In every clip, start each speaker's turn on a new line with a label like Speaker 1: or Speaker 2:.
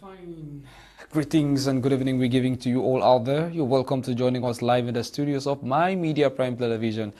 Speaker 1: Fine. Greetings and good evening we're giving to you all out there. You're welcome to joining us live in the studios of My Media Prime Television.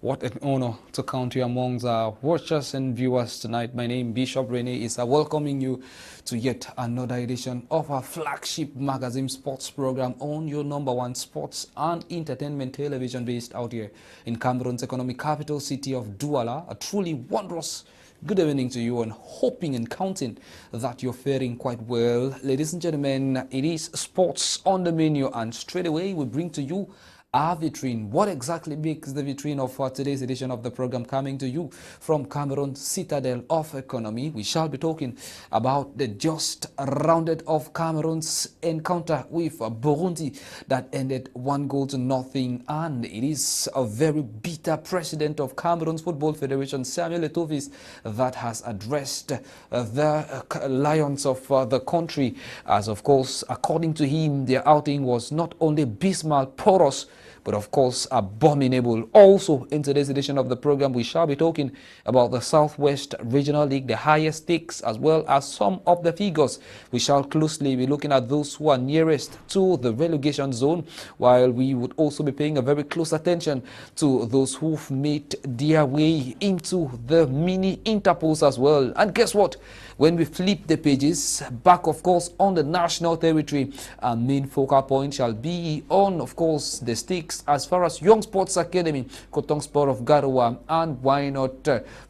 Speaker 1: What an honor to count you amongst our watchers and viewers tonight. My name, Bishop Rene, is welcoming you to yet another edition of our flagship magazine sports program on your #1 sports and entertainment television based out here in Cameroon's economic capital city of Douala. A truly wondrous good evening to you, and hoping and counting that you're faring quite well. Ladies and gentlemen, it is sports on the menu, and straight away we bring to you our vitrine. What exactly makes the vitrine of today's edition of the program, coming to you from Cameroon's citadel of economy? We shall be talking about the just rounded off Cameroon's encounter with Burundi that ended 1-0, and it is a very bitter president of Cameroon's Football Federation, Samuel Eto'o, that has addressed the lions of the country, as of course, according to him, their outing was not only abysmal, porous, but of course abominable. Also, in today's edition of the program, we shall be talking about the Southwest Regional League, the highest stakes, as well as some of the figures. We shall closely be looking at those who are nearest to the relegation zone, while we would also be paying a very close attention to those who've made their way into the mini interpols as well. And guess what? When we flip the pages back, of course, on the national territory, our main focal point shall be on, of course, the stakes as far as Young Sports Academy, Kotong Sport of Garoua, and why not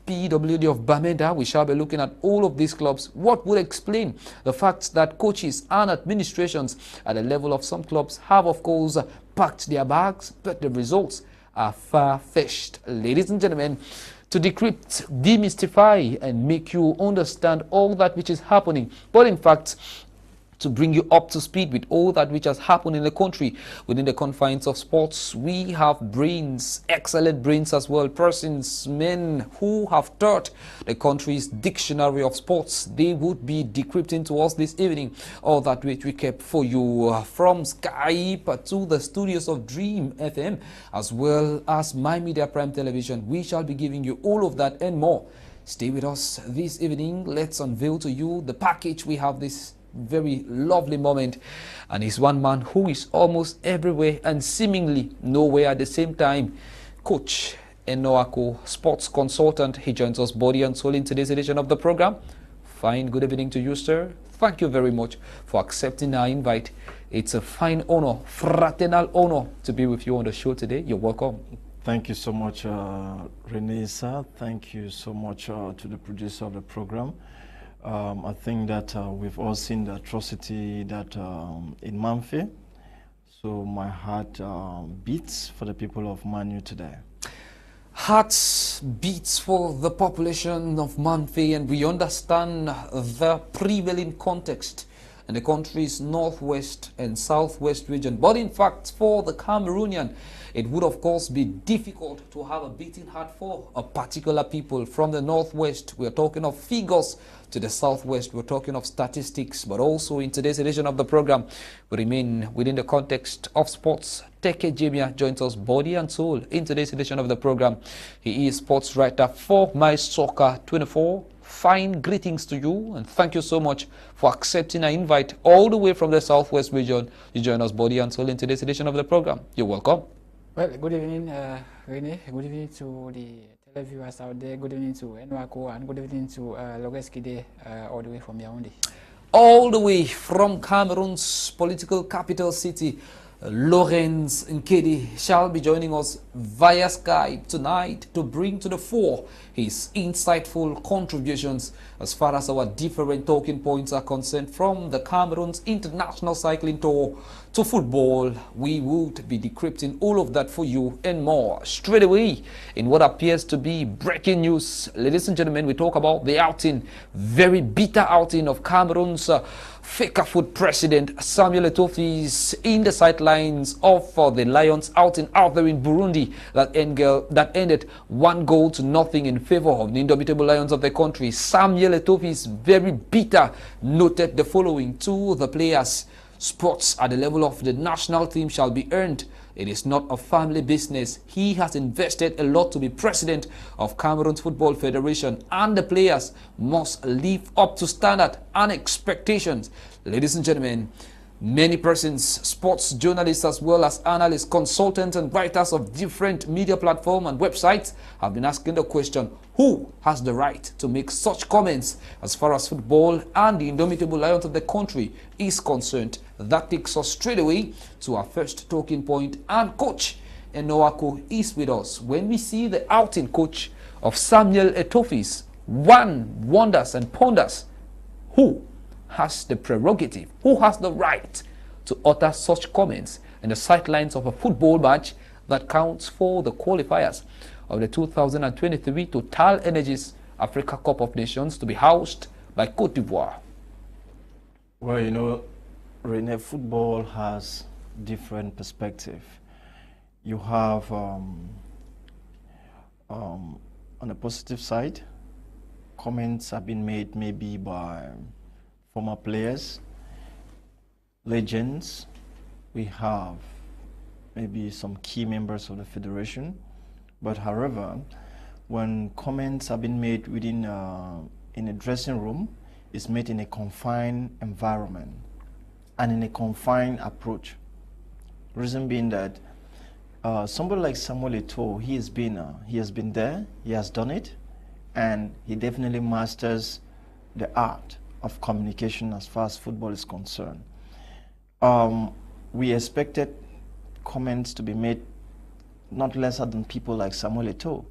Speaker 1: PWD of Bamenda. We shall be looking at all of these clubs. What would explain the fact that coaches and administrations at the level of some clubs have, of course, packed their bags, but the results are far-fetched. Ladies and gentlemen, to decrypt, demystify, and make you understand all that which is happening, but in fact, to bring you up to speed with all that which has happened in the country within the confines of sports, we have brains, excellent brains as well, persons, men who have taught the country's dictionary of sports. They would be decrypting to us this evening all that which we kept for you from Skype to the studios of Dream FM, as well as My Media Prime Television. We shall be giving you all of that and more. Stay with us this evening. Let's unveil to you the package we have this very lovely moment, and he's one man who is almost everywhere and seemingly nowhere at the same time. Coach Enoako, sports consultant. He joins us body and soul in today's edition of the program. Fine good evening to you, sir. Thank you very much for accepting our invite. It's a fine honor, fraternal honor, to be with you on the show today. You're welcome.
Speaker 2: Thank you so much, Rene, sir. Thank you so much to the producer of the program. I think that we've all seen the atrocity that in Manfe. So my heart beats for the people of Manu today.
Speaker 1: Hearts beats for the population of Manfe, and we understand the prevailing context in the country's northwest and southwest region. But in fact, for the Cameroonian, it would of course be difficult to have a beating heart for a particular people. From the northwest, we're talking of figures. To the southwest, we're talking of statistics. But also in today's edition of the program, we remain within the context of sports. Jemea joins us body and soul in today's edition of the program. He is sports writer for My Soccer 24. Fine greetings to you, and thank you so much for accepting our invite all the way from the southwest region. You join us body and soul in today's edition of the program. You're welcome.
Speaker 3: Well, good evening, Rene. Good evening to the televiewers out there. Good evening to Enwako, and good evening to Logeskide, all the way from Yaoundé.
Speaker 1: All the way from Cameroon's political capital city, Lawrence Nkedi shall be joining us via Skype tonight to bring to the fore his insightful contributions as far as our different talking points are concerned, from the Cameroon's international cycling tour to football. We would be decrypting all of that for you and more straight away in what appears to be breaking news. Ladies and gentlemen, we talk about the outing, very bitter outing of Cameroon's Fecafoot president Samuel Eto'o in the sidelines of the Lions outing out there in Burundi that ended 1-0 in favor of the indomitable Lions of the country. Samuel Eto'o, very bitter, noted the following to the players: sports at the level of the national team shall be earned. It is not a family business. He has invested a lot to be president of Cameroon's Football Federation, and the players must live up to standard and expectations. Ladies and gentlemen, many persons, sports journalists as well as analysts, consultants and writers of different media platforms and websites have been asking the question, who has the right to make such comments as far as football and the indomitable lions of the country is concerned? That takes us straight away to our first talking point, and Coach Enoako is with us. When we see the outing, Coach, of Samuel Eto'o's, one wonders and ponders, who has the prerogative, who has the right to utter such comments in the sidelines of a football match that counts for the qualifiers of the 2023 Total Energies Africa Cup of Nations to be housed by Cote d'Ivoire?
Speaker 2: Well, you know, Rene, football has different perspective. You have, on the positive side, comments have been made maybe by former players, legends. We have maybe some key members of the federation. But however, when comments have been made within in a dressing room, it's made in a confined environment and in a confined approach. Reason being that somebody like Samuel Eto'o, he has been there, he has done it, and he definitely masters the art of communication as far as football is concerned. We expected comments to be made not lesser than people like Samuel Eto'o.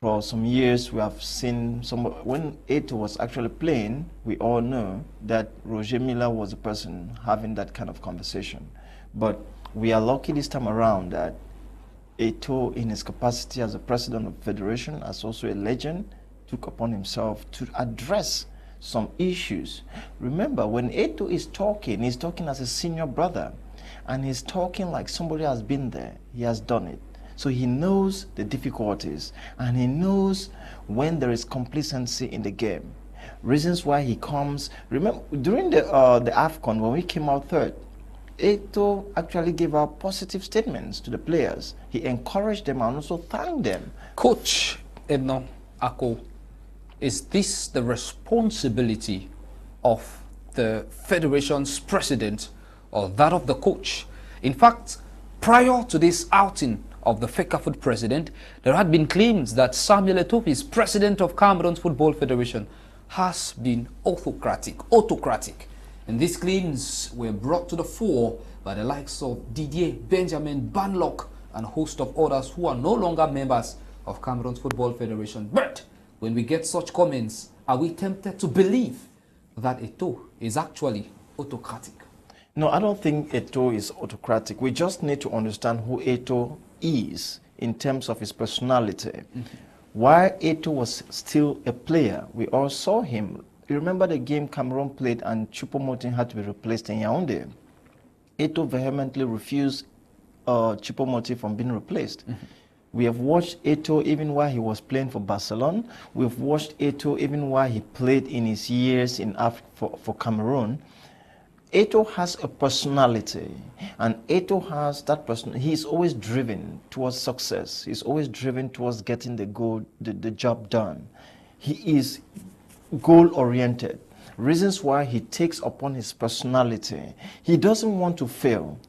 Speaker 2: For some years, we have seen when Eto'o was actually playing, we all know that Roger Miller was the person having that kind of conversation. But we are lucky this time around that Eto'o, in his capacity as the president of the federation, as also a legend, took upon himself to address some issues. Remember, when Eto'o is talking, he's talking as a senior brother, and he's talking like somebody has been there. He has done it. So he knows the difficulties, and he knows when there is complacency in the game. Reasons why he comes. Remember, during the AFCON, when we came out third, Eto'o actually gave out positive statements to the players. He encouraged them and also thanked them.
Speaker 1: Coach Enoako, is this the responsibility of the federation's president or that of the coach? In fact, prior to this outing of the FECAFOOT president, there had been claims that Samuel Eto'o, president of Cameroon's Football Federation, has been autocratic. And these claims were brought to the fore by the likes of Didier Benjamin Banlock and a host of others who are no longer members of Cameroon's Football Federation. But when we get such comments, are we tempted to believe that Eto'o is actually autocratic?
Speaker 2: No, I don't think Eto'o is autocratic. We just need to understand who Eto'o is in terms of his personality. Mm-hmm. While Eto'o was still a player, we all saw him. You remember the game Cameroon played and Choupo-Moting had to be replaced in Yaoundé. Eto'o vehemently refused Choupo-Moting from being replaced. Mm-hmm. We have watched Eto'o even while he was playing for Barcelona. We've watched Eto'o even while he played in his years in for Cameroon. Eto'o has a personality, and Eto'o has that person. He's always driven towards success. He's always driven towards getting the goal, the job done. He is goal-oriented. Reasons why he takes upon his personality. He doesn't want to fail.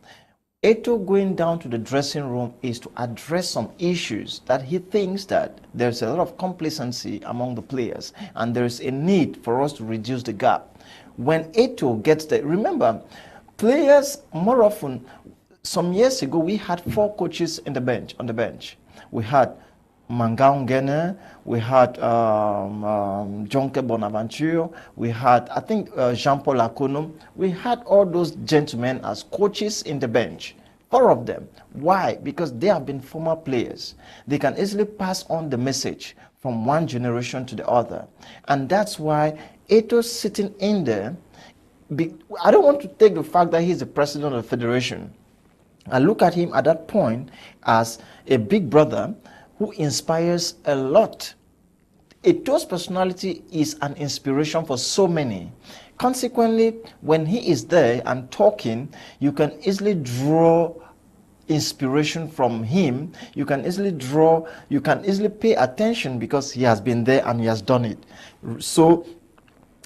Speaker 2: Eto'o going down to the dressing room is to address some issues that he thinks that there's a lot of complacency among the players and there's a need for us to reduce the gap. When Eto'o gets there, remember, players more often, some years ago, we had 4 coaches on the bench. We had Mangao Ngene, we had Jonke Bonaventure, we had, I think, Jean-Paul Akonom. We had all those gentlemen as coaches in the bench, 4 of them. Why? Because they have been former players. They can easily pass on the message from one generation to the other. And that's why Eto'o sitting in there, I don't want to take the fact that he's the president of the federation. I look at him at that point as a big brother who inspires a lot. Eto'o's personality is an inspiration for so many. Consequently, when he is there and talking, you can easily draw inspiration from him. You can easily pay attention because he has been there and he has done it. So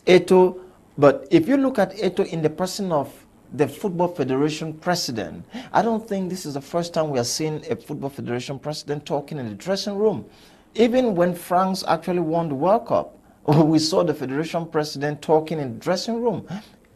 Speaker 2: Eto'o But if you look at Eto'o in the person of the Football Federation president, I don't think this is the first time we are seeing a Football Federation president talking in the dressing room. Even when France actually won the World Cup, we saw the Federation president talking in the dressing room.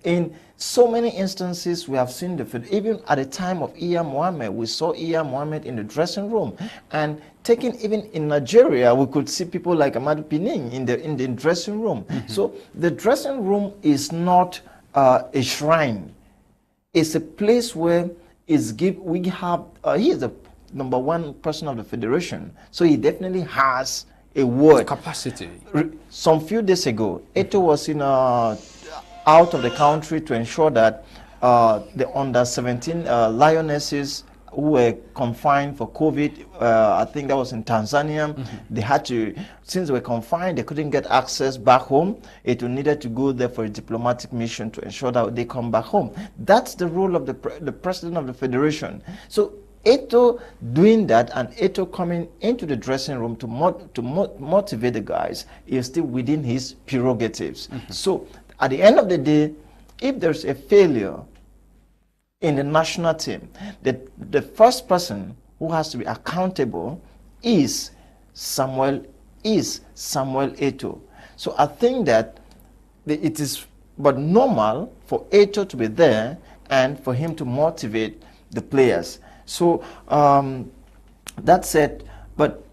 Speaker 2: In so many instances, we have seen even at the time of Iya Mohammed, we saw Iya Mohammed in the dressing room. And taking even in Nigeria, we could see people like Amadou Pining in the dressing room. So the dressing room is not a shrine. It's a place where he is the #1 person of the federation, so he definitely has a word.
Speaker 1: Capacity.
Speaker 2: Some few days ago, Eto'o was out of the country to ensure that the under-17 lionesses who were confined for COVID, I think that was in Tanzania, they had to, since they were confined, they couldn't get access back home. It needed to go there for a diplomatic mission to ensure that they come back home. That's the role of the president of the federation. So Eto'o doing that and Eto'o coming into the dressing room to motivate the guys is still within his prerogatives. So at the end of the day, if there's a failure in the national team, the first person who has to be accountable is Samuel Eto'o. So I think that it is but normal for Eto'o to be there and for him to motivate the players. So that said, but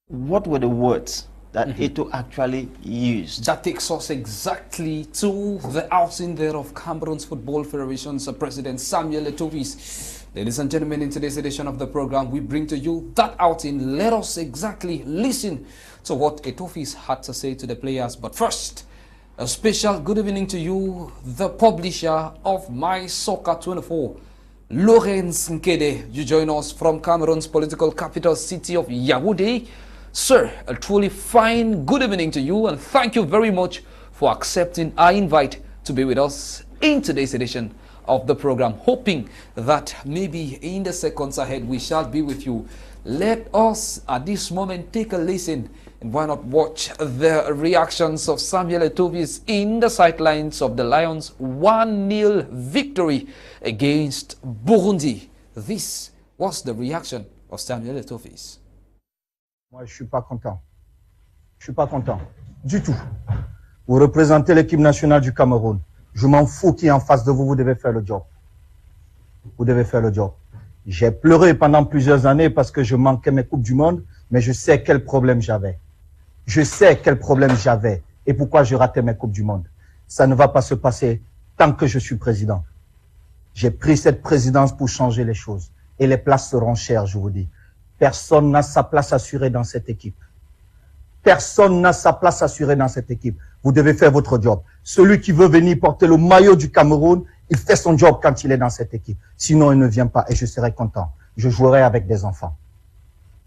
Speaker 2: what were the words that Eto'o actually used?
Speaker 1: That takes us exactly to the outing there of Cameroon's Football Federation's President Samuel Eto'o. Ladies and gentlemen, in today's edition of the program, we bring to you that outing. Let us exactly listen to what Eto'o had to say to the players. But first, a special good evening to you, the publisher of My Soccer 24, Lawrence Nkede. You join us from Cameroon's political capital city of Yaoundé. Sir, a truly fine good evening to you, and thank you very much for accepting our invite to be with us in today's edition of the program, hoping that maybe in the seconds ahead we shall be with you. Let us at this moment take a listen, and why not watch the reactions of Samuel Eto'o in the sidelines of the Lions' 1-0 victory against Burundi. This was the reaction of Samuel Eto'o.
Speaker 4: Moi, je suis pas content. Je suis pas content. Du tout. Vous représentez l'équipe nationale du Cameroun. Je m'en fous qui est en face de vous, vous devez faire le job. Vous devez faire le job. J'ai pleuré pendant plusieurs années parce que je manquais mes Coupes du Monde, mais je sais quel problème j'avais. Je sais quel problème j'avais et pourquoi je ratais mes Coupes du Monde. Ça ne va pas se passer tant que je suis président. J'ai pris cette présidence pour changer les choses. Et les places seront chères, je vous dis. Personne n'a sa place assurée dans cette équipe. Personne n'a sa place assurée dans cette équipe. Vous devez faire votre job. Celui qui veut venir porter le maillot du Cameroun, il fait son job quand il est dans cette équipe. Sinon, il ne vient pas et je serai content. Je jouerai avec des enfants.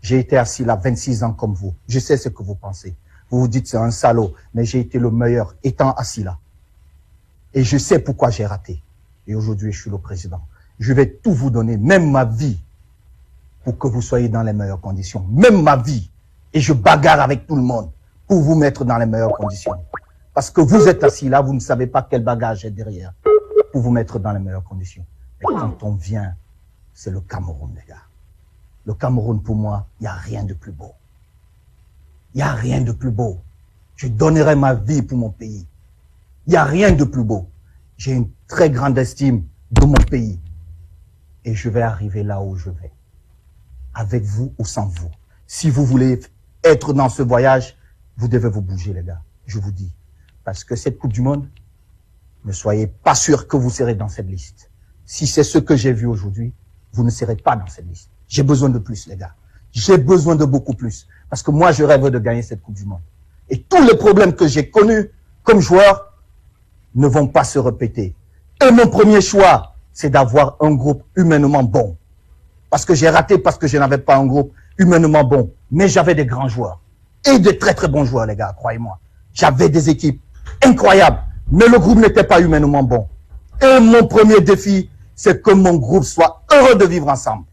Speaker 4: J'ai été assis là 26 ans comme vous. Je sais ce que vous pensez. Vous vous dites c'est un salaud, mais j'ai été le meilleur étant assis là. Et je sais pourquoi j'ai raté. Et aujourd'hui, je suis le président. Je vais tout vous donner, même ma vie, pour que vous soyez dans les meilleures conditions. Même ma vie. Et je bagarre avec tout le monde pour vous mettre dans les meilleures conditions. Parce que vous êtes assis là, vous ne savez pas quel bagage est derrière pour vous mettre dans les meilleures conditions. Et quand on vient, c'est le Cameroun, les gars. Le Cameroun, pour moi, il n'y a rien de plus beau. Il n'y a rien de plus beau. Je donnerai ma vie pour mon pays. Il n'y a rien de plus beau. J'ai une très grande estime de mon pays. Et je vais arriver là où je vais. Avec vous ou sans vous. Si vous voulez être dans ce voyage, vous devez vous bouger, les gars. Je vous dis. Parce que cette Coupe du Monde, ne soyez pas sûr que vous serez dans cette liste. Si c'est ce que j'ai vu aujourd'hui, vous ne serez pas dans cette liste. J'ai besoin de plus, les gars. J'ai besoin de beaucoup plus. Parce que moi, je rêve de gagner cette Coupe du Monde. Et tous les problèmes que j'ai connus comme joueur ne vont pas se répéter. Et mon premier choix, c'est d'avoir un groupe humainement bon. Parce que j'ai raté parce que je n'avais pas un groupe humainement bon. Mais j'avais des grands joueurs. Et de très très bons joueurs, les gars, croyez-moi. J'avais des équipes incroyables. Mais le groupe n'était pas humainement bon. Et mon premier défi, c'est que mon groupe soit heureux de vivre ensemble.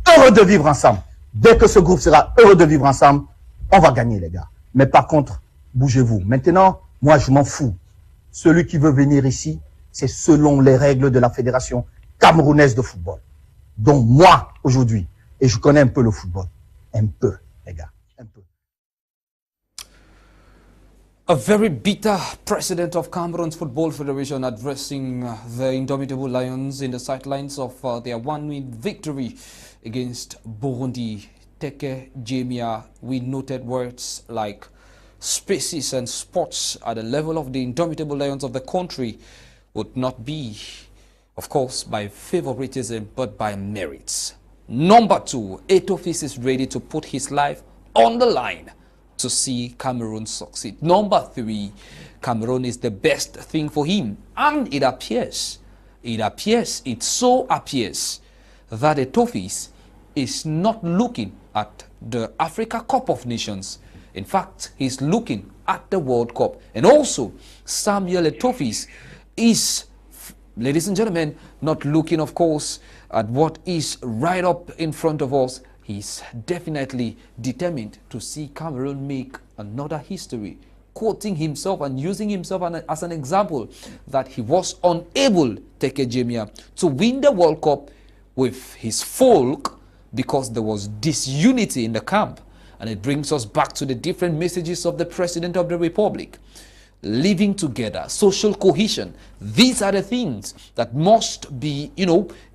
Speaker 4: Heureux de vivre ensemble. Dès que ce groupe sera heureux de vivre ensemble, on va gagner, les gars. Mais par contre, bougez-vous. Maintenant, Moi, je m'en fous. Celui qui veut venir ici, c'est selon les règles de la Fédération camerounaise de football. Donc moi, aujourd'hui, et je connais un peu le football, un peu, les gars, un peu.
Speaker 1: A very bitter president of Cameroon's Football Federation addressing the indomitable Lions in the sidelines of their one-win victory against Burundi. Jemea, we noted words like spaces and spots at the level of the indomitable Lions of the country would not be, of course, by favoritism, but by merits. Number 2, Etofis is ready to put his life on the line to see Cameroon succeed. Number 3, Cameroon is the best thing for him. And it so appears that Etofis is not looking at the Africa Cup of Nations. In fact, he's looking at the World Cup. And also, Samuel Etofis is, ladies and gentlemen, not looking, of course, at what is right up in front of us. He's definitely determined to see Cameroon make another history, quoting himself and using himself as an example that he was unable, Jemea, to win the World Cup with his folk because there was disunity in the camp. And it brings us back to the different messages of the President of the Republic. Living together, social cohesion. These are the things that must be,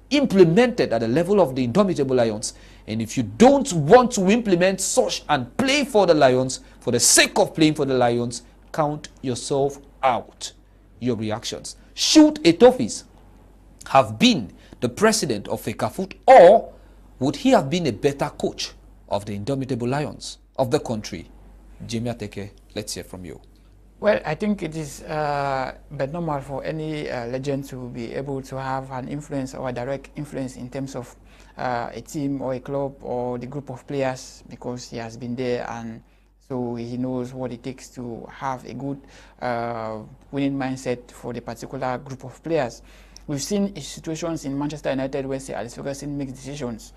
Speaker 1: implemented at the level of the indomitable Lions. And if you don't want to implement such and play for the Lions, for the sake of playing for the Lions, count yourself out. Your reactions. Should Etofis have been the president of FECAFOOT, or would he have been a better coach of the indomitable Lions of the country? Jemea, let's hear from you.
Speaker 3: Well, I think it is but normal for any legend to be able to have an influence or a direct influence in terms of a team or a club or the group of players, because he has been there and so he knows what it takes to have a good winning mindset for the particular group of players. We've seen situations in Manchester United where Sir Alex Ferguson makes decisions.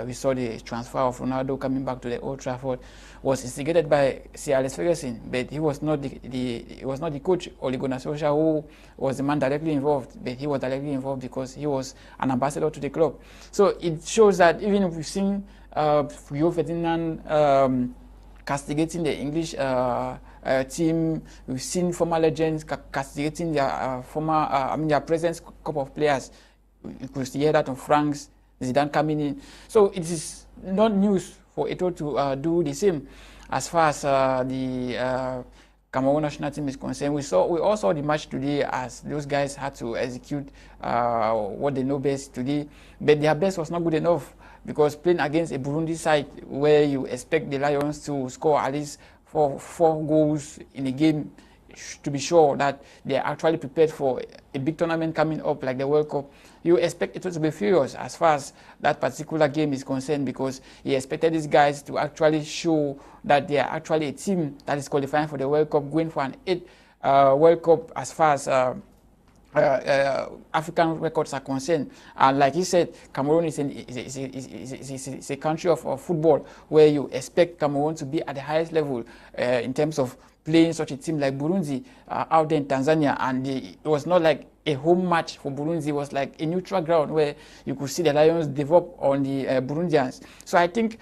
Speaker 3: We saw the transfer of Ronaldo coming back to the Old Trafford was instigated by Sir Alex Ferguson, but he was not the coach, Ole Gunnar Solskjaer, who was the man directly involved. But he was directly involved because he was an ambassador to the club. So it shows that even if we've seen Rio Ferdinand castigating the English team, we've seen former legends castigating their their present couple of players. You could hear that on France, Zidane coming in. So it is not news for Eto'o to do the same. As far as the Cameroon national team is concerned, we all saw the match today as those guys had to execute what they know best today, but their best was not good enough, because playing against a Burundi side where you expect the Lions to score at least four goals in a game, to be sure that they are actually prepared for a big tournament coming up like the World Cup, you expect it to be furious as far as that particular game is concerned, because he expected these guys to actually show that they are actually a team that is qualifying for the World Cup, going for an 8th World Cup as far as African records are concerned. And like he said, Cameroon is a country of football where you expect Cameroon to be at the highest level in terms of playing such a team like Burundi out there in Tanzania. And it was not like a home match for Burundi. It was like a neutral ground where you could see the Lions develop on the Burundians. So I think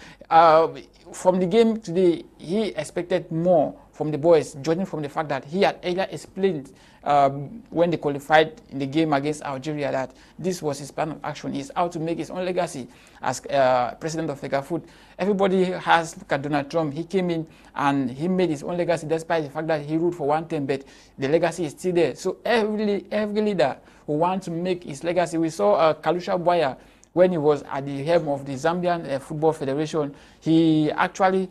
Speaker 3: from the game today, he expected more from the boys, judging from the fact that he had earlier explained when they qualified in the game against Algeria that this was his plan of action. He's out to make his own legacy as president of FECAFOOT. Everybody has looked at Donald Trump. He came in and he made his own legacy despite the fact that he ruled for one term, but the legacy is still there. So every leader who wants to make his legacy, we saw Kalusha Bwaya when he was at the helm of the Zambian Football Federation. He actually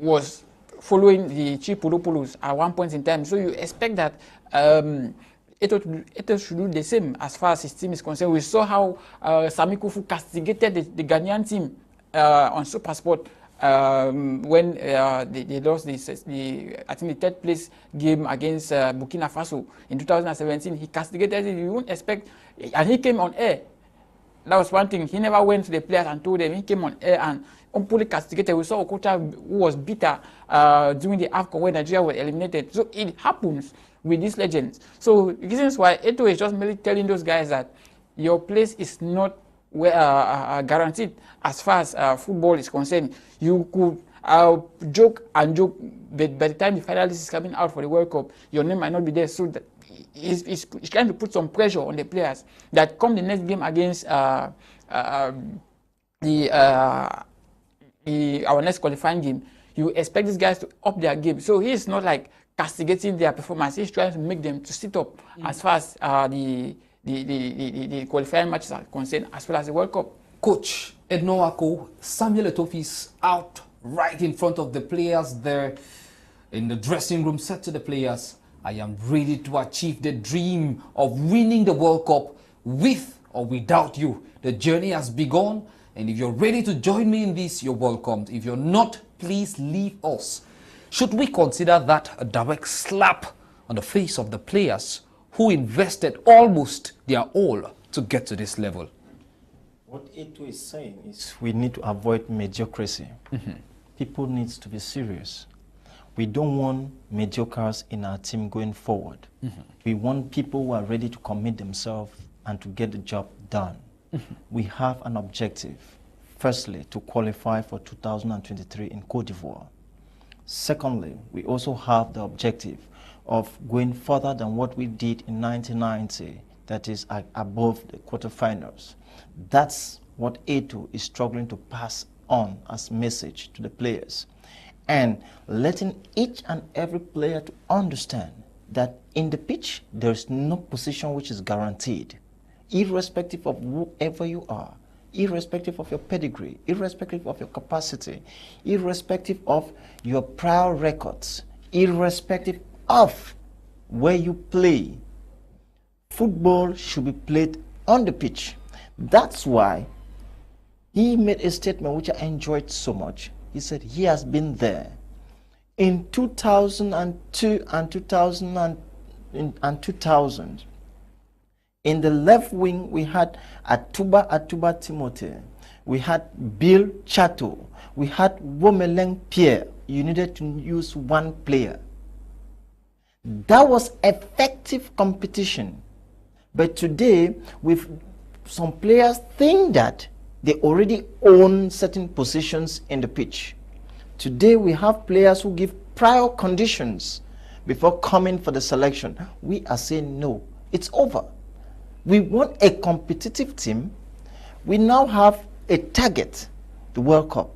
Speaker 3: was following the Chief Pulupulus at one point in time. So you expect that Eto'o should do the same as far as his team is concerned. We saw how Sami Kufu castigated the Ghanaian team on SuperSport when they lost I think the 3rd place game against Burkina Faso in 2017. He castigated it. You wouldn't expect, and he came on air That was one thing. He never went to the players and told them. He came on air and fully castigated. We saw Okocha who was bitter during the AFCON when Nigeria was eliminated. So it happens with these legends. So the reasons why Eto is just merely telling those guys that your place is not guaranteed as far as football is concerned. You could joke and joke, but by the time the finalist is coming out for the World Cup, your name might not be there. So that he's trying to put some pressure on the players that come the next game against our next qualifying game. You expect these guys to up their game. So he's not like castigating their performance. He's trying to make them to sit up as far as the qualifying matches are concerned, as well as the World Cup.
Speaker 1: Coach Ednowako, Samuel Etofi's out right in front of the players there in the dressing room, said to the players, I am ready to achieve the dream of winning the World Cup with or without you. The journey has begun, and if you're ready to join me in this, you're welcome. If you're not, please leave us. Should we consider that a direct slap on the face of the players who invested almost their all to get to this level?
Speaker 2: What Eto is saying is we need to avoid mediocrity. People need to be serious. We don't want mediocres in our team going forward. We want people who are ready to commit themselves and to get the job done. We have an objective. Firstly, to qualify for 2023 in Côte d'Ivoire. Secondly, we also have the objective of going further than what we did in 1990, that is above the quarterfinals. That's what Eto is struggling to pass on as message to the players, and letting each and every player to understand that in the pitch there is no position which is guaranteed, irrespective of whoever you are, irrespective of your pedigree, irrespective of your capacity, irrespective of your prior records, irrespective of where you play. Football should be played on the pitch. That's why he made a statement which I enjoyed so much. He said he has been there. In 2002 and 2000, in the left wing, we had Atuba Timothy. We had Bill Chato. We had Womeleng Pierre. You needed to use one player. That was effective competition. But today, with some players think that they already own certain positions in the pitch. Today, we have players who give prior conditions before coming for the selection. We are saying no, it's over. We want a competitive team. We now have a target, the World Cup.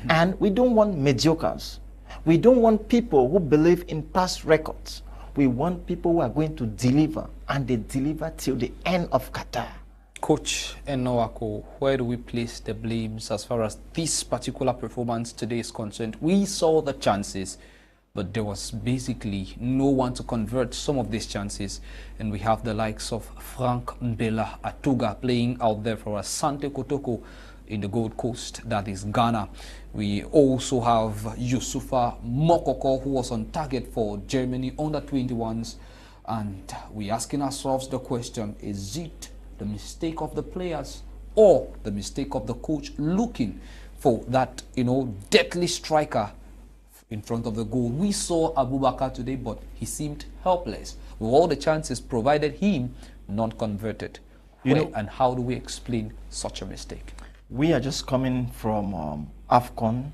Speaker 2: And we don't want mediocres. We don't want people who believe in past records. We want people who are going to deliver, and they deliver till the end of Qatar.
Speaker 1: Coach Enowako, where do we place the blames as far as this particular performance today is concerned? We saw the chances, but there was basically no one to convert some of these chances. And we have the likes of Frank Mbela Atuga playing out there for Asante Kotoko in the Gold Coast, that is Ghana. We also have Yusufa Mokoko, who was on target for Germany under 21s. And we're asking ourselves the question, is it the mistake of the players or the mistake of the coach looking for that, deadly striker in front of the goal? We saw Abubakar today, but he seemed helpless. With all the chances provided him, not converted. And how do we explain such a mistake?
Speaker 2: We are just coming from AFCON,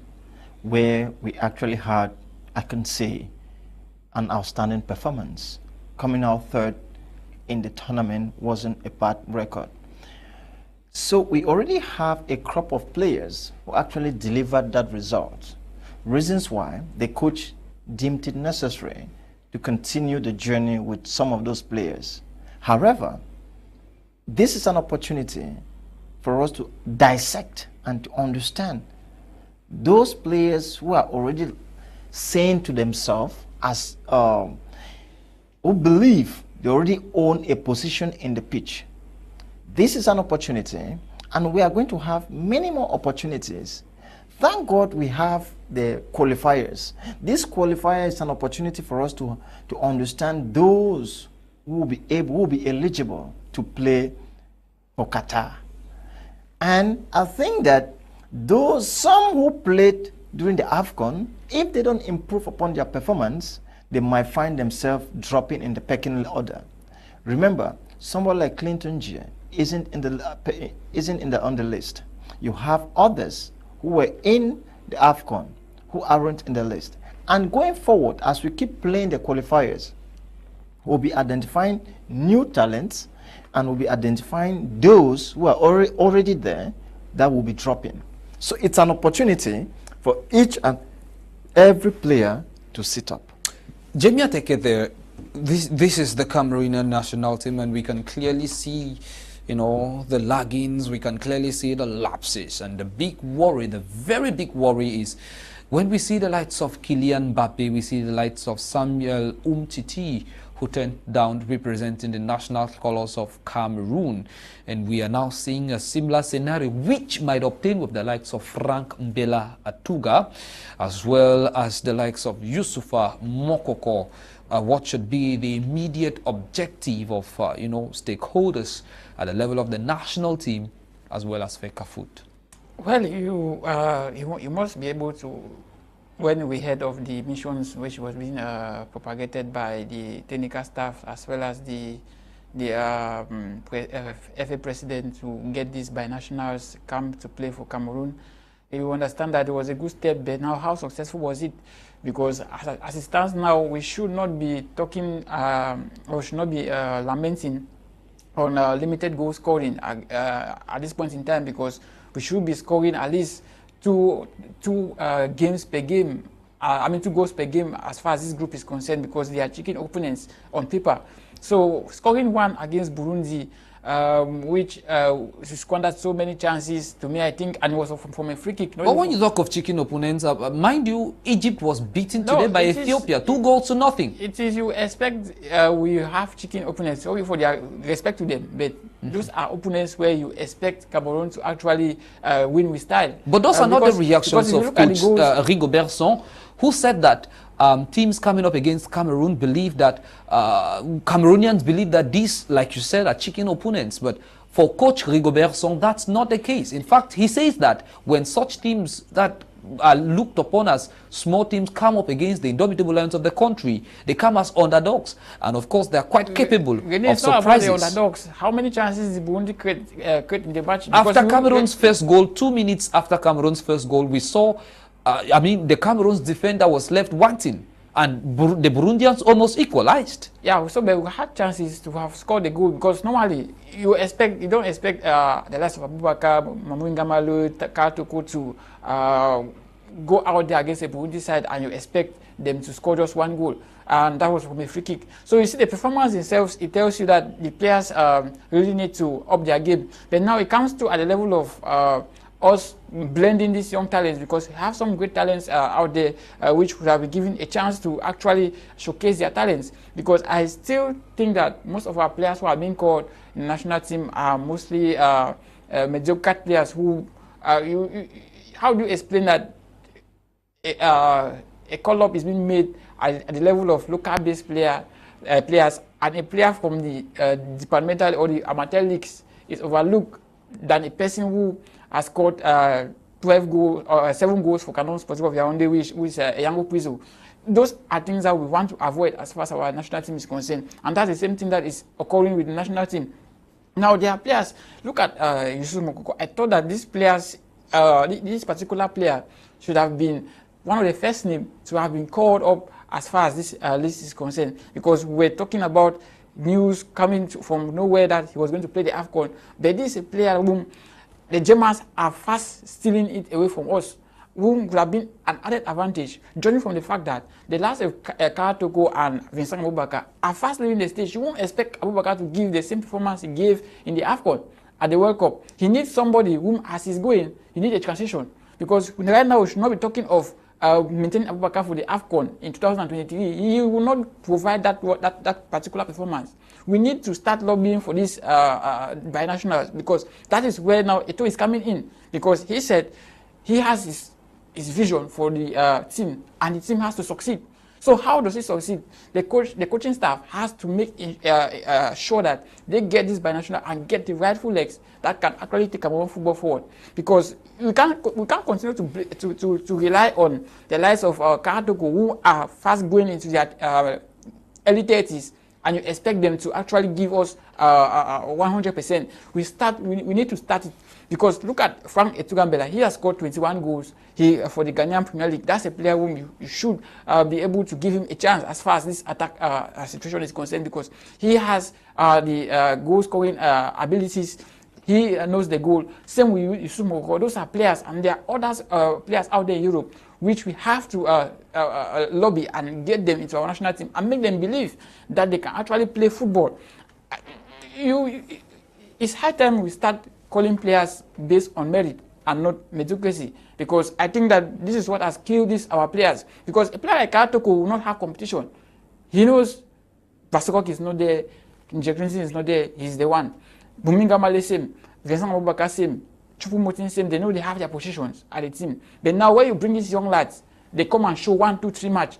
Speaker 2: where we actually had, I can say, an outstanding performance. Coming out third in the tournament wasn't a bad record. So we already have a crop of players who actually delivered that result. Reasons why the coach deemed it necessary to continue the journey with some of those players. However, this is an opportunity for us to dissect and to understand those players who are already saying to themselves, as who believe they already own a position in the pitch. This is an opportunity, and we are going to have many more opportunities. Thank God we have the qualifiers. This qualifier is an opportunity for us to understand those who will be eligible to play for Qatar. And I think that those some who played during the AFCON, if they don't improve upon their performance, they might find themselves dropping in the pecking order. Remember, someone like Clinton G isn't on the list. You have others who were in the AFCON who aren't in the list. And going forward, as we keep playing the qualifiers, we'll be identifying new talents and we'll be identifying those who are already there that will be dropping. So it's an opportunity for each and every player to sit up.
Speaker 1: Jemea, take it there. This is the Cameroonian national team, and we can clearly see, you know, the laggings. We can clearly see the lapses, and the big worry, the very big worry, is when we see the likes of Kylian Mbappe, we see the likes of Samuel Umtiti, who turned down representing the national colors of Cameroon. And we are now seeing a similar scenario which might obtain with the likes of Frank Mbela Atuga, as well as the likes of Youssoufa Mokoko. What should be the immediate objective of stakeholders at the level of the national team as well as FECAFOOT?
Speaker 3: Well, you must be able to, when we heard of the missions which was being propagated by the technical staff as well as the FA president to get these binationals come to play for Cameroon, you understand that it was a good step, but now how successful was it? Because as it stands now, we should not be talking or should not be lamenting on limited goal scoring at this point in time, because we should be scoring at least two games per game. I mean 2 goals per game as far as this group is concerned, because they are chicken opponents on paper. So scoring 1 against Burundi, which squandered so many chances, to me I think, and it was from a free kick.
Speaker 1: But when you talk of chicken opponents, mind you, Egypt was beaten today by Ethiopia, 2 goals to nothing.
Speaker 3: It is, you expect we have chicken opponents, sorry for their respect to them, but those are opponents where you expect Cameroon to actually win with style.
Speaker 1: But those are not the reactions of Coach Rigobert Song, who said that teams coming up against Cameroon believe that Cameroonians believe that these, like you said, are chicken opponents. But for Coach Rigobert Song, that's not the case. In fact, he says that when such teams that are looked upon as small teams come up against the indomitable lions of the country, they come as underdogs, and of course they are quite capable of surprises.
Speaker 3: The underdogs. How many chances did Burundi create in the match?
Speaker 1: After Cameroon's first goal, 2 minutes after Cameroon's first goal, we saw the Cameroon's defender was left wanting, and the Burundians almost equalized.
Speaker 3: Yeah, so but we had chances to have scored the goal, because normally you don't expect the likes of Abubakar, Mamuingamalu, Katoko to go out there against the Burundi side and you expect them to score just 1 goal. And that was from a free kick. So you see the performance themselves, it tells you that the players really need to up their game. But now it comes to at the level of us blending these young talents, because we have some great talents out there which would have been given a chance to actually showcase their talents. Because I still think that most of our players who are being called in the national team are mostly mediocre players who, how do you explain that a call-up is being made at the level of local-based players, and a player from the departmental or the amateur leagues is overlooked than a person who has scored 12 goals or 7 goals for Canon Sportive of Yaoundé, which is a Yango Prizo. Those are things that we want to avoid as far as our national team is concerned, and that's the same thing that is occurring with the national team. Now there are players. Look at Yusuf Mokoko. I thought that these players, this particular player, should have been one of the first names to have been called up as far as this list is concerned, because we're talking about news coming from nowhere that he was going to play the AFCON. But this is a player whom the Germans are fast stealing it away from us, whom could have been an added advantage, judging from the fact that the last of Karatoko and Vincent Abubakar are fast leaving the stage. You won't expect Abubakar to give the same performance he gave in the AFCON at the World Cup. He needs somebody whom, as he's going, he needs a transition. Because right now we should not be talking of maintaining Abubakar for the AFCON in 2023. He will not provide that particular performance. We need to start lobbying for these binationals, because that is where now Eto'o is coming in. Because he said he has his vision for the team, and the team has to succeed. So how does it succeed? The coaching staff has to make sure that they get this binational and get the rightful legs that can actually take Cameroon football forward. Because we can't continue to rely on the likes of Karatoko, who are fast going into their early 30s, and you expect them to actually give us 100%. We need to start it. Because look at Frank Etugambela. He has scored 21 goals for the Ghanaian Premier League. That's a player whom you should be able to give him a chance as far as this attack situation is concerned, because he has the goal scoring abilities. He knows the goal. Same with Yusuf Moko. Those are players, and there are other players out there in Europe which we have to lobby and get them into our national team and make them believe that they can actually play football. It's high time we start calling players based on merit and not meritocracy, because I think that this is what has killed our players. Because a player like Karatoko will not have competition. He knows Basokok is not there, Njekrinsin is not there, he's the one. Buminga Male same, Vincent Abubakar same, Chupu Motin same, they know they have their positions at the team. But now when you bring these young lads, they come and show 1, 2, 3 match,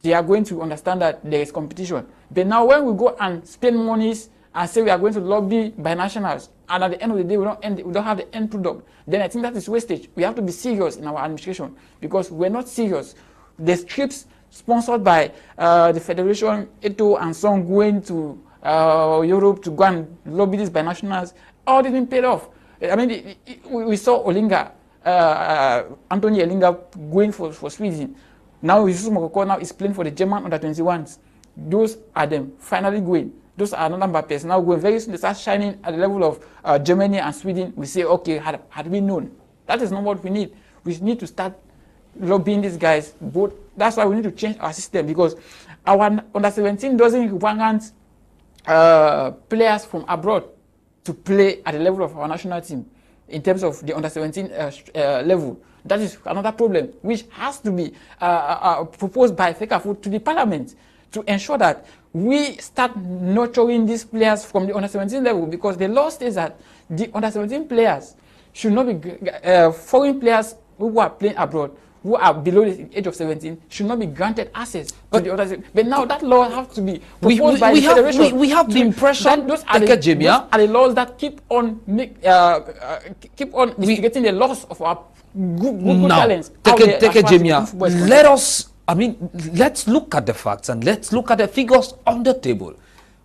Speaker 3: they are going to understand that there is competition. But now when we go and spend monies and say we are going to lobby binationals, and at the end of the day we don't have the end product, then I think that is wastage. We have to be serious in our administration, because we're not serious. The trips sponsored by the Federation, Eto and Song going to Europe to go and lobby these binationals, all didn't pay off. I mean, we saw Olinga, Anthony Olinga going for Sweden. Now Yusuf Mokoko now is playing for the German under-21s. Those are them finally going. Those are another Mbappés now going. Very soon they start shining at the level of Germany and Sweden. We say, okay, had we known. That is not what we need. We need to start lobbying these guys. Both. That's why we need to change our system, because our under-17 doesn't want players from abroad to play at the level of our national team in terms of the under-17 level. That is another problem which has to be proposed by FECAFO to the parliament, to ensure that we start nurturing these players from the under-17 level, because the law states that the under-17 players should not be foreign players who are playing abroad, who are below the age of 17, should not be granted access to the under-17. But now that law has to be proposed by the federation.
Speaker 1: We have the impression
Speaker 3: those are the laws that keep on instigating the loss of our good talents.
Speaker 1: Jemea, let us. I mean, let's look at the facts and let's look at the figures on the table.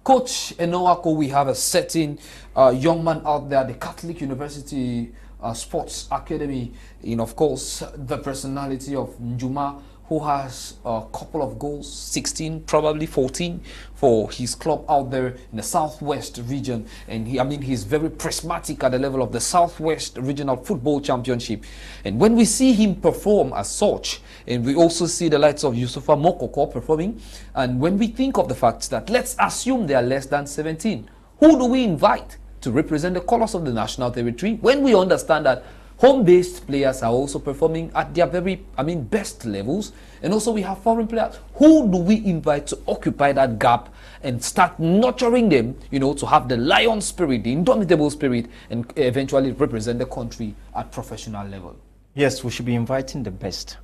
Speaker 1: Coach Enowako, we have a certain young man out there, the Catholic University Sports Academy, and of course, the personality of Njuma, who has a couple of goals, 16, probably 14, for his club out there in the Southwest region. And he's very prismatic at the level of the Southwest Regional Football Championship. And when we see him perform as such, and we also see the likes of Yusufa Mokoko performing, and when we think of the fact that let's assume they are less than 17, who do we invite to represent the colors of the national territory, when we understand that home-based players are also performing at their very, best levels, and also we have foreign players? Who do we invite to occupy that gap and start nurturing them, to have the lion spirit, the indomitable spirit, and eventually represent the country at professional level?
Speaker 2: Yes, we should be inviting the best.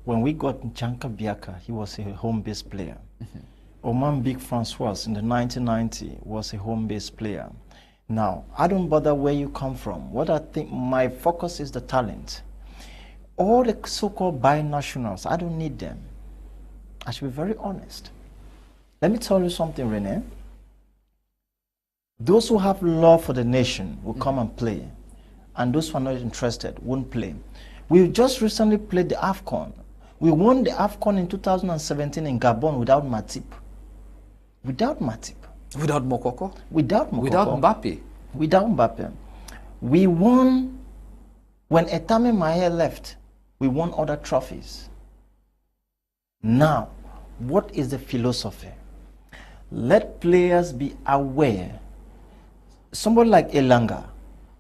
Speaker 2: When we got Janka Biaka, he was a home-based player. Oman Big Francois in the 1990 was a home-based player. Now, I don't bother where you come from. What I think, my focus is the talent. All the so-called binationals, I don't need them. I should be very honest. Let me tell you something, Rene. Those who have love for the nation will come and play, and those who are not interested won't play. We just recently played the AFCON. We won the AFCON in 2017 in Gabon without Matip. Without Matip.
Speaker 1: Without Mokoko?
Speaker 2: Without Mokoko.
Speaker 1: Without Mbappe?
Speaker 2: Without Mbappe. We won, when Etame Mahe left, we won other trophies. Now, what is the philosophy? Let players be aware. Somebody like Elanga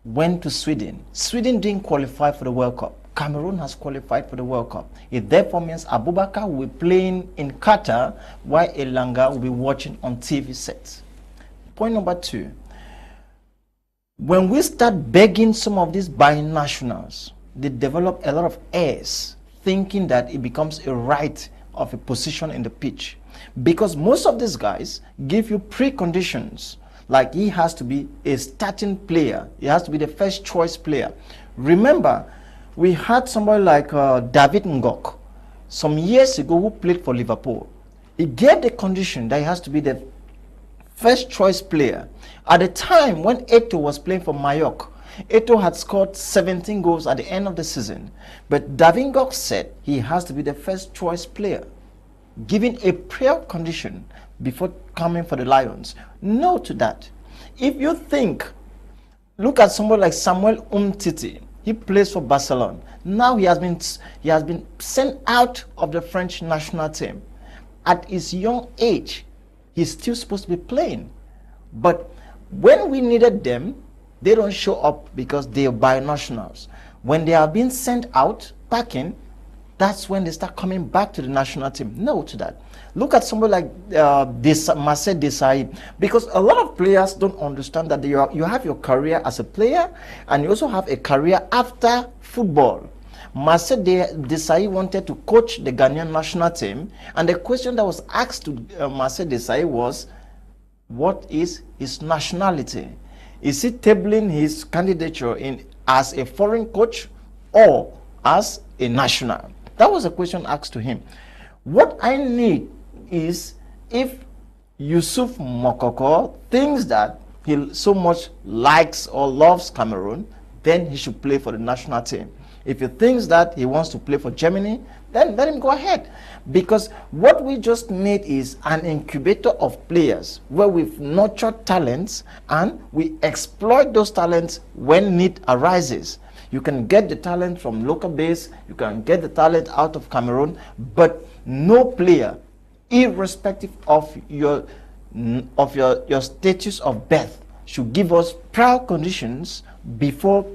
Speaker 2: went to Sweden. Sweden didn't qualify for the World Cup. Cameroon has qualified for the World Cup. It therefore means Abubakar will be playing in Qatar while Elanga will be watching on TV sets. Point number 2. When we start begging some of these binationals, they develop a lot of airs, thinking that it becomes a right of a position in the pitch, because most of these guys give you preconditions, like he has to be a starting player, he has to be the first choice player. Remember, we had somebody like David Ngok some years ago who played for Liverpool. He gave the condition that he has to be the first choice player. At the time when Eto'o was playing for Mallorca, Eto'o had scored 17 goals at the end of the season, but David Ngok said he has to be the first choice player, giving a prior condition before coming for the Lions. No to that. If you think, look at somebody like Samuel Umtiti. He plays for Barcelona. Now he has been sent out of the French national team. At his young age, he's still supposed to be playing. But when we needed them, they don't show up because they are binationals. When they are being sent out, packing, that's when they start coming back to the national team. No to that. Look at somebody like Marcel Desailly, because a lot of players don't understand that you have your career as a player and you also have a career after football. Marcel Desailly wanted to coach the Ghanaian national team, and the question that was asked to Marcel Desailly was, what is his nationality? Is he tabling his candidature in as a foreign coach or as a national? That was a question asked to him. What I need is, if Yusuf Mokoko thinks that he so much likes or loves Cameroon, then he should play for the national team. If he thinks that he wants to play for Germany, then let him go ahead. Because what we just need is an incubator of players where we've nurtured talents and we exploit those talents when need arises. You can get the talent from local base, you can get the talent out of Cameroon, but no player, irrespective of your status of birth, should give us prior conditions before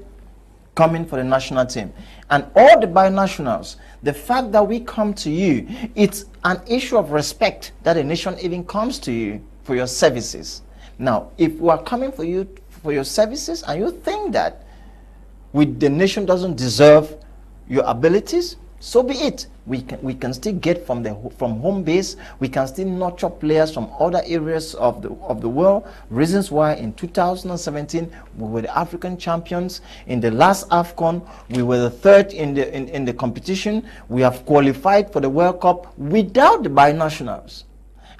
Speaker 2: coming for the national team. And all the binationals, the fact that we come to you, it's an issue of respect that a nation even comes to you for your services. Now, if we are coming for you for your services and you think that the nation doesn't deserve your abilities, so be it. We can still get from home base. We can still nurture players from other areas of the world. Reasons why in 2017 we were the African champions. In the last AFCON we were the third in the competition. We have qualified for the World Cup without the binationals.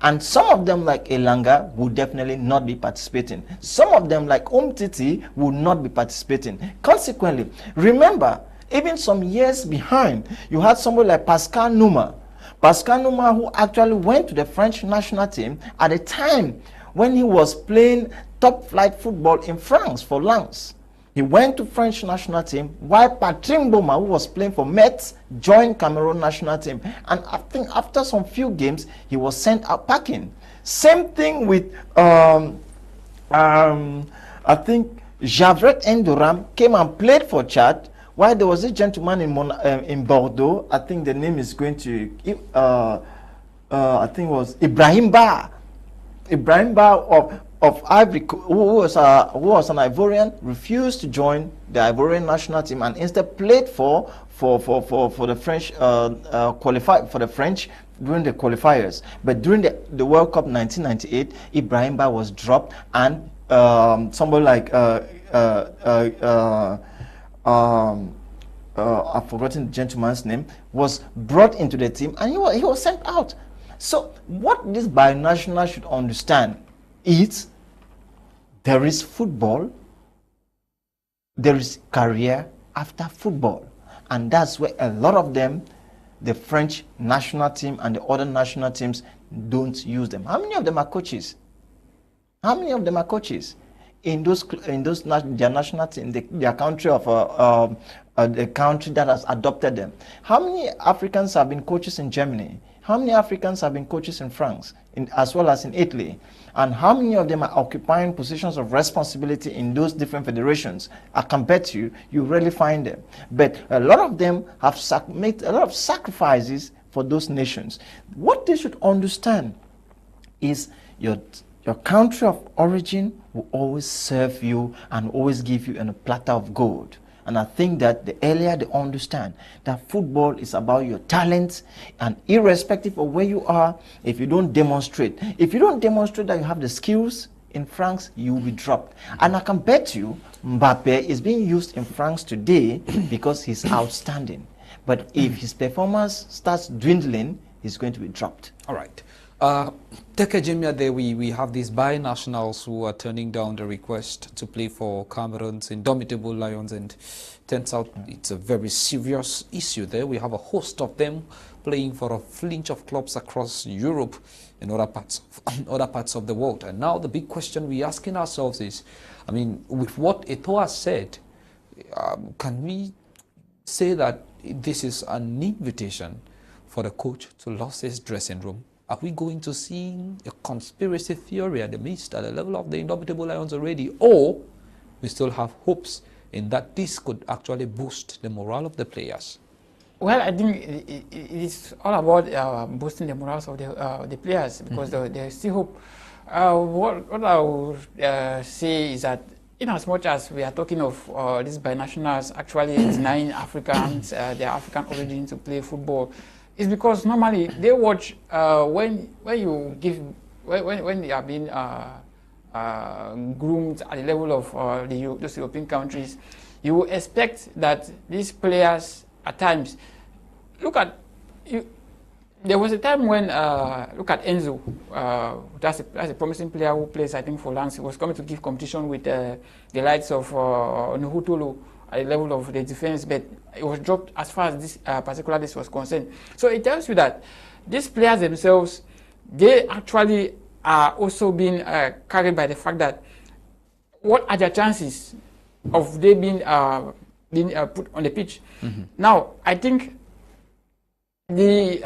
Speaker 2: And some of them, like Elanga, will definitely not be participating. Some of them, like Umtiti, will not be participating. Consequently, remember, even some years behind, you had somebody like Pascal Nouma. Pascal Nouma, who actually went to the French national team at a time when he was playing top-flight football in France for Lens. He went to French national team, while Patrick Mboma, who was playing for Metz, joined Cameroon national team. And I think after some few games, he was sent out packing. Same thing with, I think, Juvett Enduram came and played for Chad, while there was a gentleman in Bordeaux. I think the name is going to, I think it was Ibrahim Ba. Ibrahim Ba of Ivory, who was an Ivorian, refused to join the Ivorian national team and instead played for the French, qualified for the French during the qualifiers. But during the World Cup 1998, Ibrahim Ba was dropped, and somebody like I've forgotten the gentleman's name, was brought into the team, and he was sent out. So what this binational should understand is there is football, there is career after football. And that's where a lot of them, the French national team and the other national teams, don't use them. How many of them are coaches? How many of them are coaches in their national team, their country of the country that has adopted them? How many Africans have been coaches in Germany? How many Africans have been coaches in France, as well as in Italy? And how many of them are occupying positions of responsibility in those different federations? Compared to you rarely find them. But a lot of them have made a lot of sacrifices for those nations. What they should understand is your country of origin will always serve you and always give you a platter of gold. And I think that the earlier they understand that football is about your talents, and irrespective of where you are, if you don't demonstrate that you have the skills in France, you will be dropped. And I can bet you Mbappe is being used in France today because he's outstanding. But if his performance starts dwindling, he's going to be dropped.
Speaker 1: All right. Take a Jemea there, we have these binationals who are turning down the request to play for Cameroon's indomitable Lions, and turns out it's a very serious issue there. We have a host of them playing for a flinch of clubs across Europe and other parts of the world. And now the big question we're asking ourselves is, I mean, with what Eto'o has said, can we say that this is an invitation for the coach to lose his dressing room? Are we going to see a conspiracy theory at the level of the indomitable Lions already, or we still have hopes in that this could actually boost the morale of the players?
Speaker 3: Well, I think it is all about boosting the morals of the players, because they still hope. What I would say is that, in as much as we are talking of these binationals actually denying Africans their African origin to play football, is because normally they watch when they are being groomed at the level of those European countries, you will expect that these players at times there was a time when look at Enzo, that's a promising player who plays, I think, for Lens. He was coming to give competition with the likes of Nuhutulu at the level of the defense, but it was dropped as far as this particular list was concerned. So it tells you that these players themselves, they actually are also being carried by the fact that what are their chances of they being put on the pitch? Now, I think the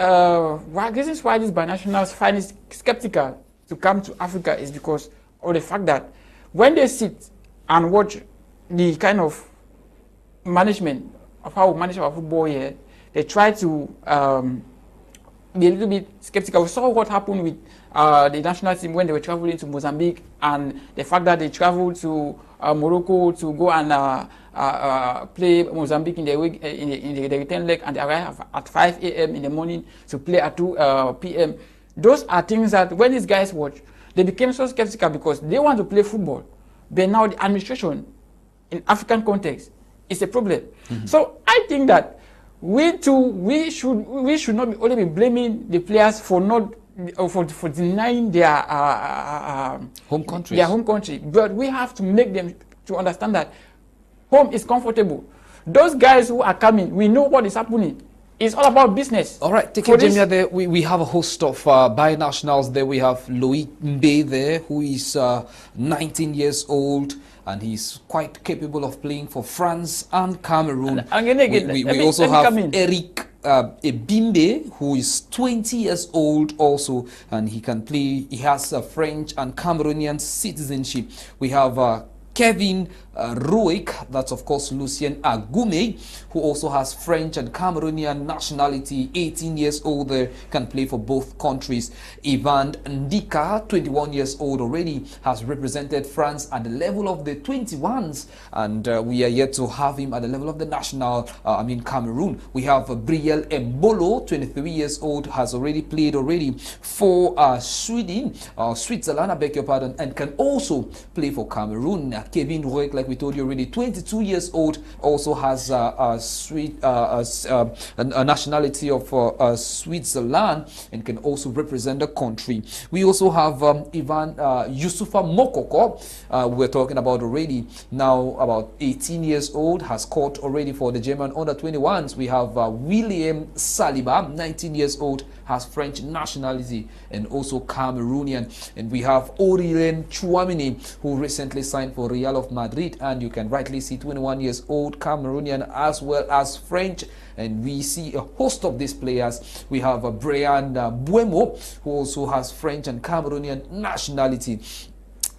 Speaker 3: reasons why these binationals find it skeptical to come to Africa is because of the fact that when they sit and watch the kind of management of how we manage our football here, they try to be a little bit skeptical. We saw what happened with the national team when they were traveling to Mozambique, and the fact that they traveled to Morocco to go and play Mozambique in the return leg, and they arrive at 5 a.m. in the morning to play at 2 p.m. Those are things that when these guys watch, they became so skeptical because they want to play football. But now the administration in African context is a problem. So I think that we should not only be blaming the players for not for denying their
Speaker 1: home countries,
Speaker 3: their home country, but we have to make them to understand that home is comfortable. Those guys who are coming, we know what is happening. It's all about business.
Speaker 1: All right, take it, Jemea. There we have a host of binationals there. We have Loic Mbe there, who is 19 years old, and he's quite capable of playing for France and Cameroon. We also have Eric Ebimbe, who is 20 years old also, and he can play. He has French and Cameroonian citizenship. We have Kevin Ruick, that's of course Lucien Agume, who also has French and Cameroonian nationality, 18 years old, can play for both countries. Ivan Ndika, 21 years old already, has represented France at the level of the 21s, and we are yet to have him at the level of the national, Cameroon. We have Briel Mbolo, 23 years old, has already played for Switzerland, I beg your pardon, and can also play for Cameroon. Kevin Ruick, like we told you already, 22 years old, also has a nationality of Switzerland and can also represent the country. We also have Ivan Yusufa Mokoko, we're talking about already, now about 18 years old, has scored already for the German under-21s. We have William Saliba, 19 years old, has French nationality and also Cameroonian. And we have Aurelien Chouamini, who recently signed for Real of Madrid, and you can rightly see 21 years old, Cameroonian as well as French. And we see a host of these players. We have Brian Buemo, who also has French and Cameroonian nationality.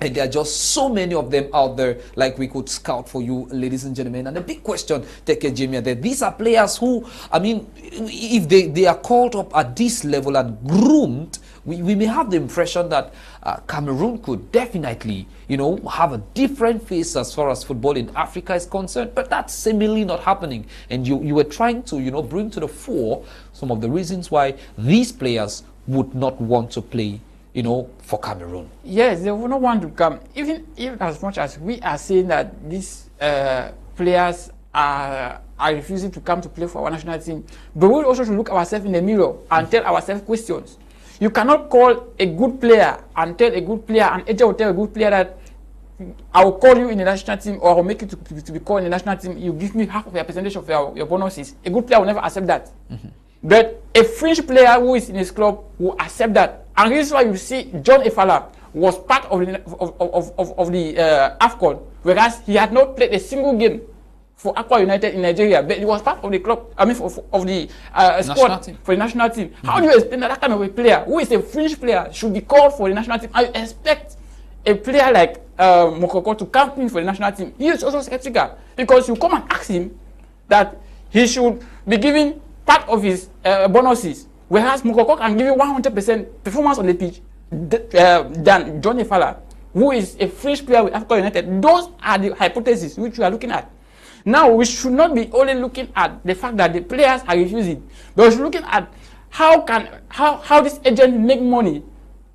Speaker 1: And there are just so many of them out there, like we could scout for you, ladies and gentlemen. And the big question, take a Jemea, that these are players who, if they are called up at this level and groomed we may have the impression that Cameroon could definitely, you know, have a different face as far as football in Africa is concerned, but that's seemingly not happening. And you were trying to, you know, bring to the fore some of the reasons why these players would not want to play, you know, for Cameroon.
Speaker 3: Yes, they would not want to come. Even as much as we are saying that these players are refusing to come to play for our national team, but we also should look ourselves in the mirror and tell ourselves questions. You cannot call a good player and tell a good player, and AJ will tell a good player that I will call you in the national team, or I will make you to be called in the national team. You give me half of your percentage of your bonuses. A good player will never accept that. But a French player who is in his club will accept that. And this is why you see John Efala was part of the AFCON, whereas he had not played a single game for Aqua United in Nigeria, but he was part of the club, I mean, of the squad for the national team. How do you explain that kind of a player, who is a French player, should be called for the national team? I expect a player like Mokoko to come in for the national team. He is also skeptical, because you come and ask him that he should be given part of his bonuses, whereas Mokoko can give you 100% performance on the pitch than John Efala, who is a French player with Africa United. Those are the hypotheses which we are looking at. Now, we should not be only looking at the fact that the players are refusing, but we should be looking at how this agent make money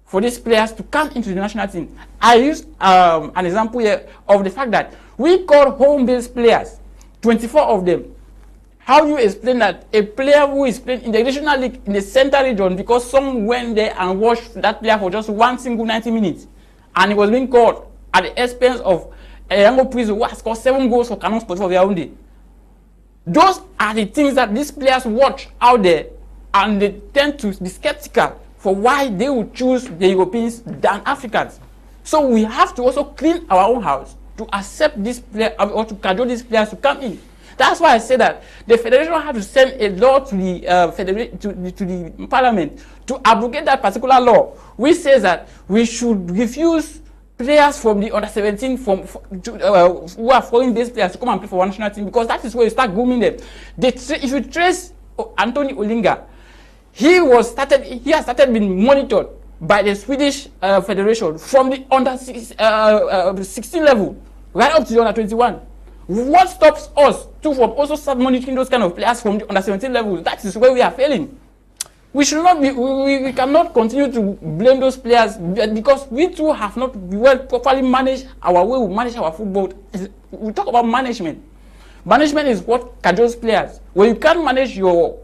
Speaker 3: for these players to come into the national team. I use an example here of the fact that we call home-based players, 24 of them. How do you explain that a player who is playing in the regional league in the central region, because someone went there and watched that player for just one single 90 minutes, and he was being called at the expense of a young priest who has scored 7 goals for Canon Sport for Yaoundé? Those are the things that these players watch out there, and they tend to be skeptical for why they would choose the Europeans than Africans. So we have to also clean our own house to accept this player, or to cajole these players to come in. That's why I say that the federation have to send a law to the to the parliament to abrogate that particular law, which says that we should refuse players from the under-17 who are foreign-based players to come and play for one national team, because that is where you start grooming them. If you trace Anthony Olinga, he has started being monitored by the Swedish federation from the under-16 level right up to the under-21. What stops us from also start monitoring those kind of players from the under-17 level? That is where we are failing. We should not be. We cannot continue to blame those players, because we too have not properly managed our way we manage our football. We talk about management. Management is what cajoles players. When you can't manage your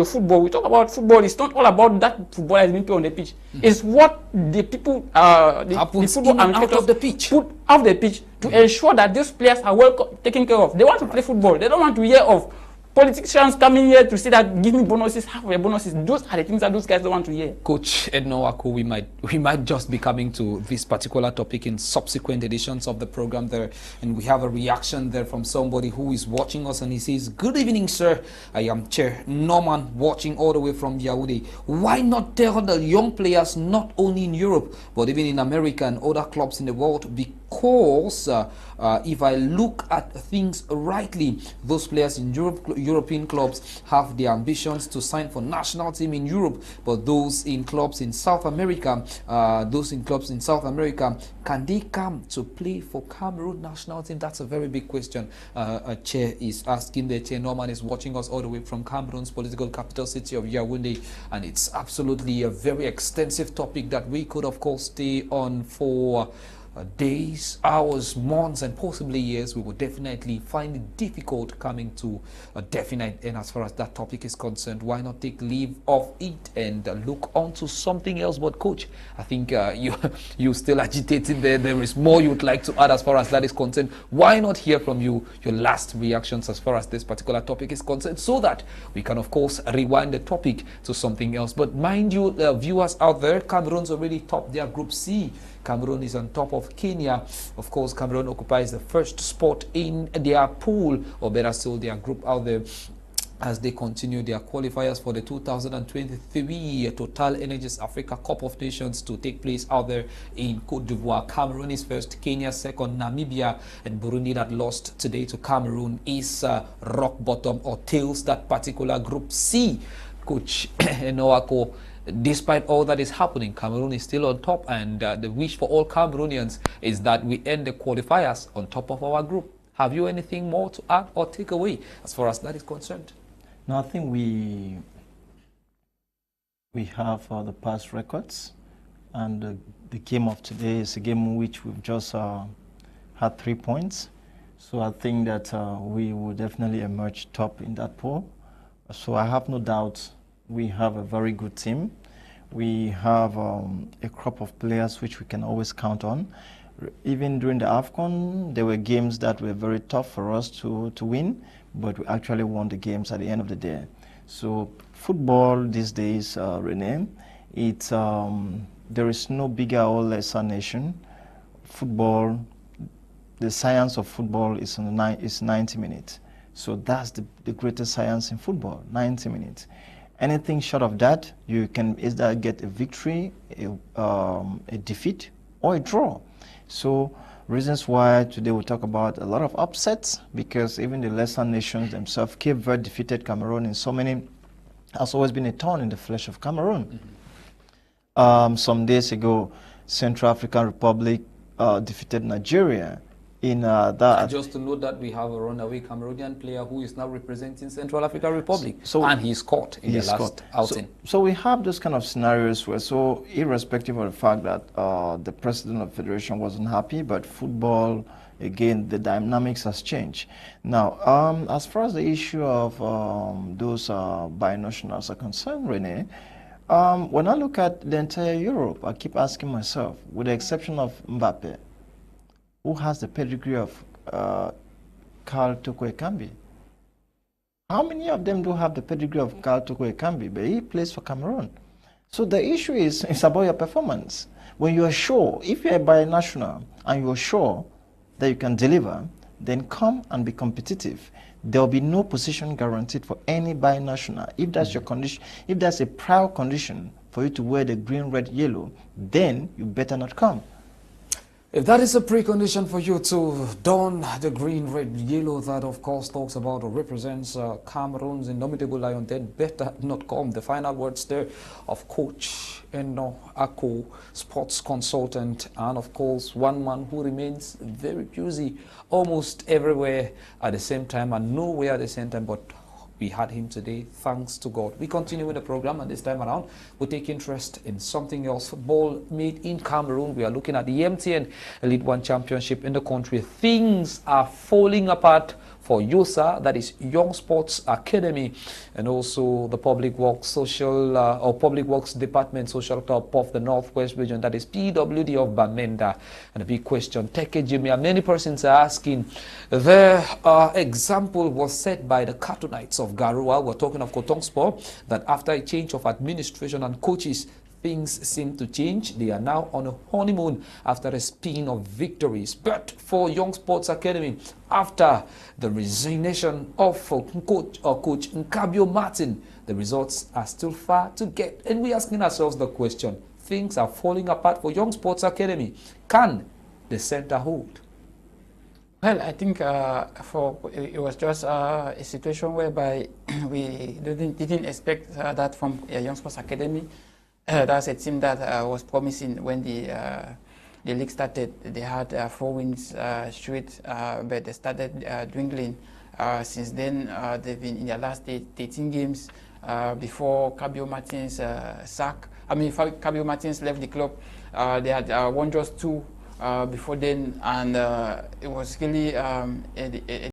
Speaker 3: football, we talk about football. It's not all about that football has been played on the pitch. It's what the people, the football and out of the pitch, put off the pitch to ensure that these players are well taken care of. They want to play football. They don't want to hear of politicians coming here to say that give me bonuses, half of your bonuses. Those are the things that those guys don't want to hear.
Speaker 1: Coach Ednowako, we might just be coming to this particular topic in subsequent editions of the program there, and we have a reaction there from somebody who is watching us, and he says, "Good evening, sir. I am Chair Norman, watching all the way from Yaoundé. Why not tell the young players, not only in Europe but even in America and other clubs in the world, because if I look at things rightly, those players in European clubs have the ambitions to sign for national team in Europe, but those in clubs in South America, can they come to play for Cameroon national team?" That's a very big question. Chair is asking. The Chair Norman is watching us all the way from Cameroon's political capital city of Yaoundé, and it's absolutely a very extensive topic that we could, of course, stay on for days, hours, months, and possibly years. We would definitely find it difficult coming to a definite end as far as that topic is concerned. Why not take leave of it and look on to something else? But Coach, I think you still agitated there. There is more you would like to add as far as that is concerned. Why not hear from you your last reactions as far as this particular topic is concerned, so that we can, of course, rewind the topic to something else. But mind you, viewers out there, Cameroon's already topped their Group C. Cameroon is on top of Kenya. Of course, Cameroon occupies the first spot in their pool, or better still, their group out there, as they continue their qualifiers for the 2023 Total Energies Africa Cup of Nations to take place out there in Cote d'Ivoire. Cameroon is first, Kenya second, Namibia and Burundi, that lost today to Cameroon, is rock bottom or tails that particular Group C. Coach Enowako, Despite all that is happening, Cameroon is still on top, and the wish for all Cameroonians is that we end the qualifiers on top of our group. Have you anything more to add or take away as far as that is concerned?
Speaker 2: No, I think we have the past records, and the game of today is a game in which we've just had 3 points. So I think that we will definitely emerge top in that pool. So I have no doubt we have a very good team. We have a crop of players which we can always count on. Even during the AFCON, there were games that were very tough for us to win, but we actually won the games at the end of the day. So football these days, Rene, it's, there is no bigger or lesser nation. Football, the science of football is 90 minutes. So that's the greatest science in football, 90 minutes. Anything short of that, you can either get a victory, a defeat, or a draw. So reasons why today we'll talk about a lot of upsets, because even the lesser nations themselves, Cape Verde defeated Cameroon in so many, has always been a thorn in the flesh of Cameroon. Some days ago, Central African Republic defeated Nigeria. In that,
Speaker 1: just to note that we have a runaway Cameroonian player who is now representing Central African Republic, and he's caught in the last outing.
Speaker 2: So we have those kind of scenarios where, so irrespective of the fact that the president of the federation wasn't happy, but football, again, the dynamics has changed. Now, as far as the issue of those binationals are concerned, Rene, when I look at the entire Europe, I keep asking myself, with the exception of Mbappe, who has the pedigree of Karl Toko Ekambi? How many of them do have the pedigree of Karl Toko Ekambi? But he plays for Cameroon. So the issue is, it's about your performance. When you are sure, if you're a binational and you're sure that you can deliver, then come and be competitive. There will be no position guaranteed for any binational. If that's your condition, if that's a prior condition for you to wear the green, red, yellow, then you better not come.
Speaker 1: If that is a precondition for you to don the green, red, yellow, that of course talks about or represents Cameroon's indomitable lion, then better not come. The final words there of Coach Ako, sports consultant, and of course one man who remains very busy almost everywhere at the same time and nowhere at the same time, but we had him today, thanks to God. We continue with the program, and this time around, we take interest in something else. Football made in Cameroon. We are looking at the MTN Elite One Championship in the country. Things are falling apart for YOSA, that is Young Sports Academy, and also the Public Works Public Works Department Social Club of the Northwest Region, that is PWD of Bamenda. And a big question, Jemea, many persons are asking, the example was set by the Cartoonites of Garoua. We're talking of Kotongspor, that after a change of administration and coaches, things seem to change. They are now on a honeymoon after a spin of victories. But for Young Sports Academy, after the resignation of Coach Nkabio Martin, the results are still far to get. And we're asking ourselves the question, things are falling apart for Young Sports Academy. Can the center hold?
Speaker 3: Well, I think it was just a situation whereby we didn't expect that from Young Sports Academy. That's a team that was promising when the league started. They had 4 wins straight, but they started dwindling. Since then, they've been in their last 18 games before Cabio Martins Cabio Martins left the club. They had won just 2 before then, and it was really a